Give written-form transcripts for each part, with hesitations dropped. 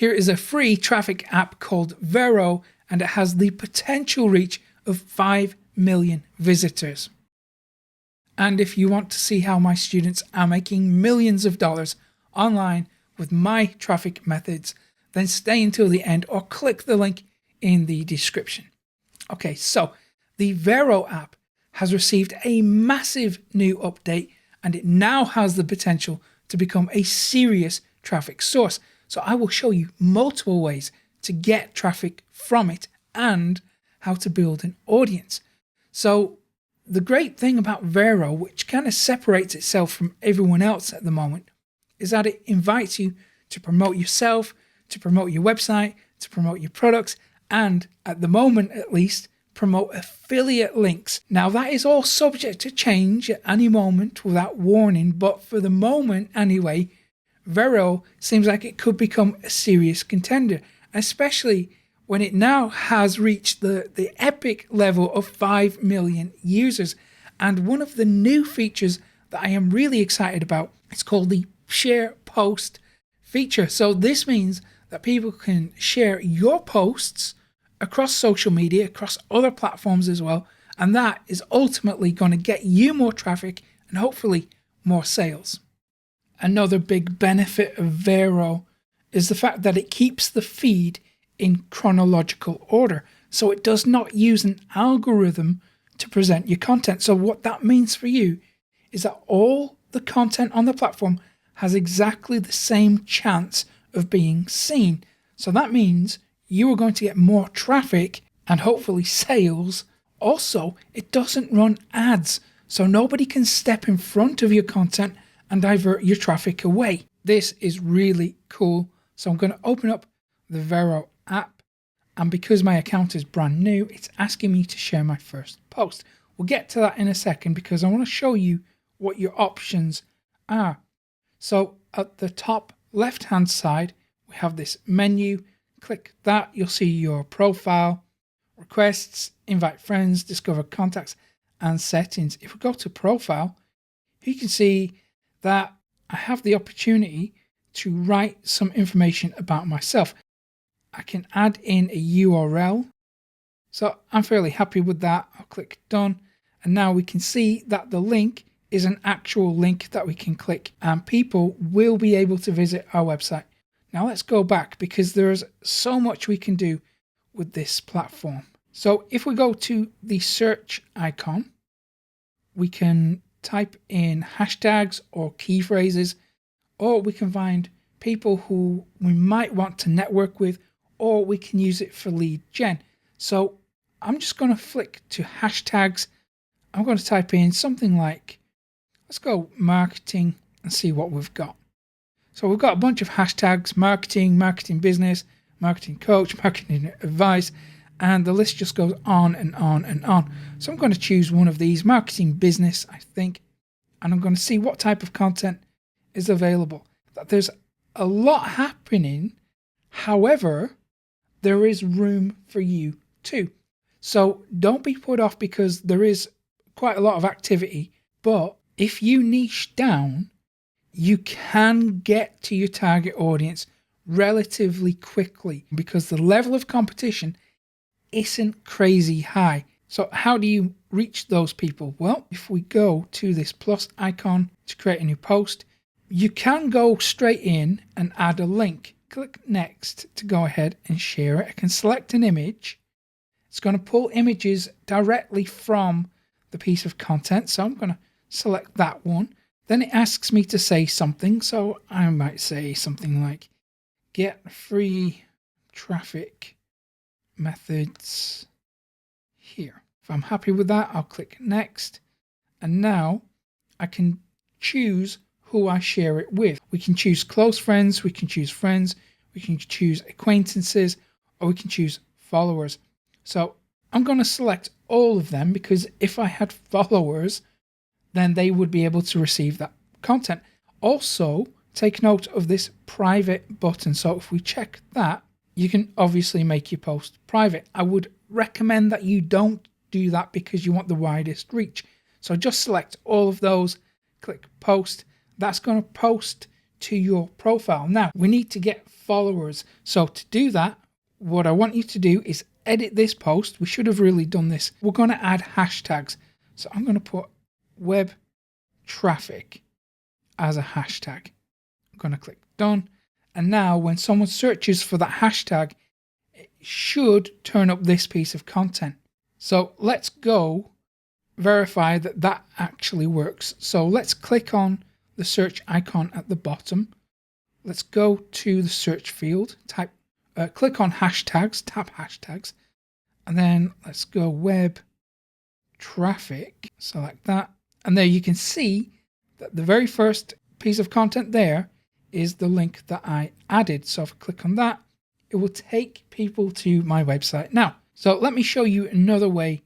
Here is a free traffic app called Vero, and it has the potential reach of 5 million visitors. And if you want to see how my students are making millions of dollars online with my traffic methods, then stay until the end or click the link in the description. Okay, so the Vero app has received a massive new update, and it now has the potential to become a serious traffic source. So I will show you multiple ways to get traffic from it and how to build an audience. So the great thing about Vero, which kind of separates itself from everyone else at the moment, is that it invites you to promote yourself, to promote your website, to promote your products, and at the moment at least, promote affiliate links. Now that is all subject to change at any moment without warning, but for the moment anyway, Vero seems like it could become a serious contender, especially when it now has reached the epic level of 5 million users. And one of the new features that I am really excited about, it's called the Share Post feature. So this means that people can share your posts across social media, across other platforms as well, and that is ultimately going to get you more traffic and hopefully more sales. Another big benefit of Vero is the fact that it keeps the feed in chronological order, so it does not use an algorithm to present your content. So what that means for you is that all the content on the platform has exactly the same chance of being seen. So that means you are going to get more traffic and hopefully sales. Also, it doesn't run ads, so nobody can step in front of your content and divert your traffic away. This is really cool. So I'm going to open up the Vero app, and because my account is brand new, it's asking me to share my first post. We'll get to that in a second because I want to show you what your options are. So at the top left hand side, we have this menu. Click that, you'll see your profile, requests, invite friends, discover contacts, and settings. If we go to profile, you can see that I have the opportunity to write some information about myself. I can add in a URL. So I'm fairly happy with that. I'll click done. And now we can see that the link is an actual link that we can click, and people will be able to visit our website. Now let's go back because there's so much we can do with this platform. So if we go to the search icon, we can type in hashtags or key phrases, or we can find people who we might want to network with, or we can use it for lead gen. So I'm just going to flick to hashtags. I'm going to type in something like, let's go marketing, and see what we've got. So we've got a bunch of hashtags: marketing, marketing business, marketing coach, marketing advice, and the list just goes on and on and on. So I'm going to choose one of these, marketing business, I think, and I'm going to see what type of content is available. There's a lot happening. However, there is room for you too. So don't be put off because there is quite a lot of activity, but if you niche down, you can get to your target audience relatively quickly because the level of competition isn't crazy high. So how do you reach those people? Well, if we go to this plus icon to create a new post, you can go straight in and add a link. Click next to go ahead and share it. I can select an image. It's going to pull images directly from the piece of content. So I'm going to select that one. Then it asks me to say something. So I might say something like, get free traffic methods here. If I'm happy with that, I'll click next. And now I can choose who I share it with. We can choose close friends, we can choose friends, we can choose acquaintances, or we can choose followers. So I'm going to select all of them because if I had followers, then they would be able to receive that content. Also, take note of this private button. So if we check that, you can obviously make your post private. I would recommend that you don't do that because you want the widest reach. So just select all of those, click post. That's going to post to your profile. Now, we need to get followers. So to do that, what I want you to do is edit this post. We should have really done this. We're going to add hashtags. So I'm going to put web traffic as a hashtag. I'm going to click done. And now when someone searches for that hashtag, it should turn up this piece of content. So let's go verify that that actually works. So let's click on the search icon at the bottom. Let's go to the search field, click on hashtags, tap hashtags, and then let's go web traffic, select that. And there you can see that the very first piece of content there is the link that I added. So if I click on that, it will take people to my website. Now, so let me show you another way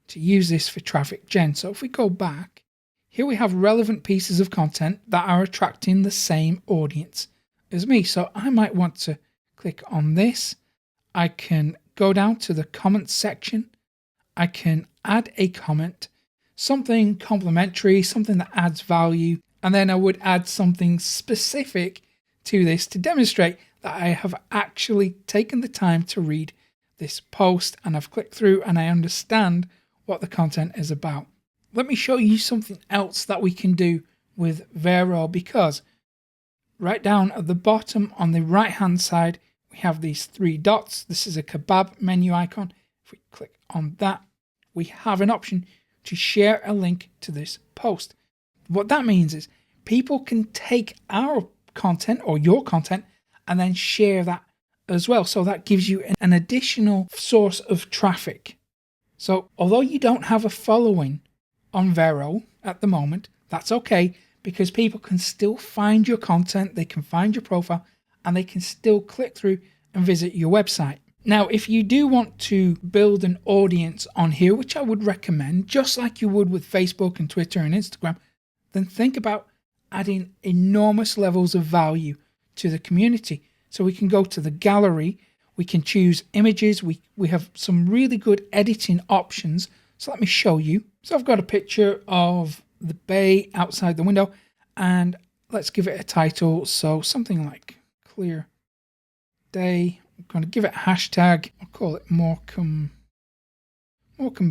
to use this for traffic gen. So if we go back, here we have relevant pieces of content that are attracting the same audience as me. So I might want to click on this. I can go down to the comments section. I can add a comment, something complimentary, something that adds value. And then I would add something specific to this to demonstrate that I have actually taken the time to read this post and I've clicked through and I understand what the content is about. Let me show you something else that we can do with Vero, because right down at the bottom on the right hand side, we have these three dots. This is a kebab menu icon. If we click on that, we have an option to share a link to this post. What that means is people can take our content or your content and then share that as well. So that gives you an additional source of traffic. So although you don't have a following on Vero at the moment, that's okay, because people can still find your content, they can find your profile, and they can still click through and visit your website. Now, if you do want to build an audience on here, which I would recommend, just like you would with Facebook and Twitter and Instagram, then think about adding enormous levels of value to the community. So we can go to the gallery, we can choose images, we have some really good editing options. So let me show you. So I've got a picture of the bay outside the window, and let's give it a title. So something like clear day. I'm going to give it a hashtag. I'll call it Morecambe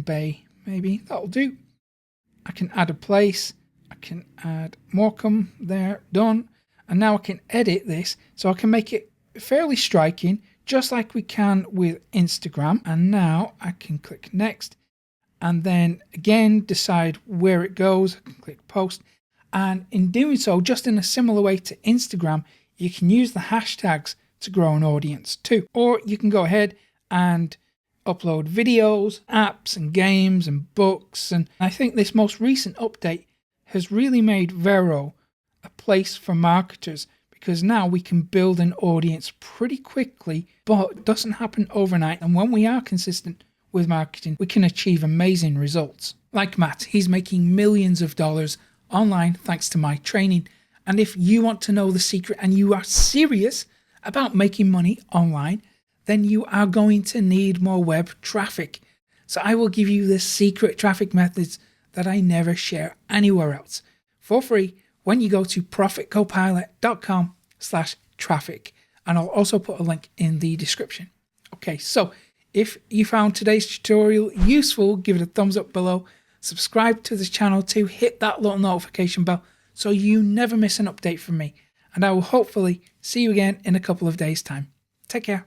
Bay, maybe. That'll do. I can add a place. I can add Morecambe there, done. And now I can edit this so I can make it fairly striking, just like we can with Instagram. And now I can click next and then again decide where it goes. I can click post. And in doing so, just in a similar way to Instagram, you can use the hashtags to grow an audience too. Or you can go ahead and upload videos, apps and games and books. And I think this most recent update has really made Vero a place for marketers, because now we can build an audience pretty quickly, but it doesn't happen overnight. And when we are consistent with marketing, we can achieve amazing results. Like Matt, he's making millions of dollars online thanks to my training. And if you want to know the secret and you are serious about making money online, then you are going to need more web traffic. So I will give you the secret traffic methods that I never share anywhere else for free when you go to profitcopilot.com/traffic. And I'll also put a link in the description. Okay, so if you found today's tutorial useful, give it a thumbs up below. Subscribe to the channel too. Hit that little notification bell so you never miss an update from me. And I will hopefully see you again in a couple of days' time. Take care.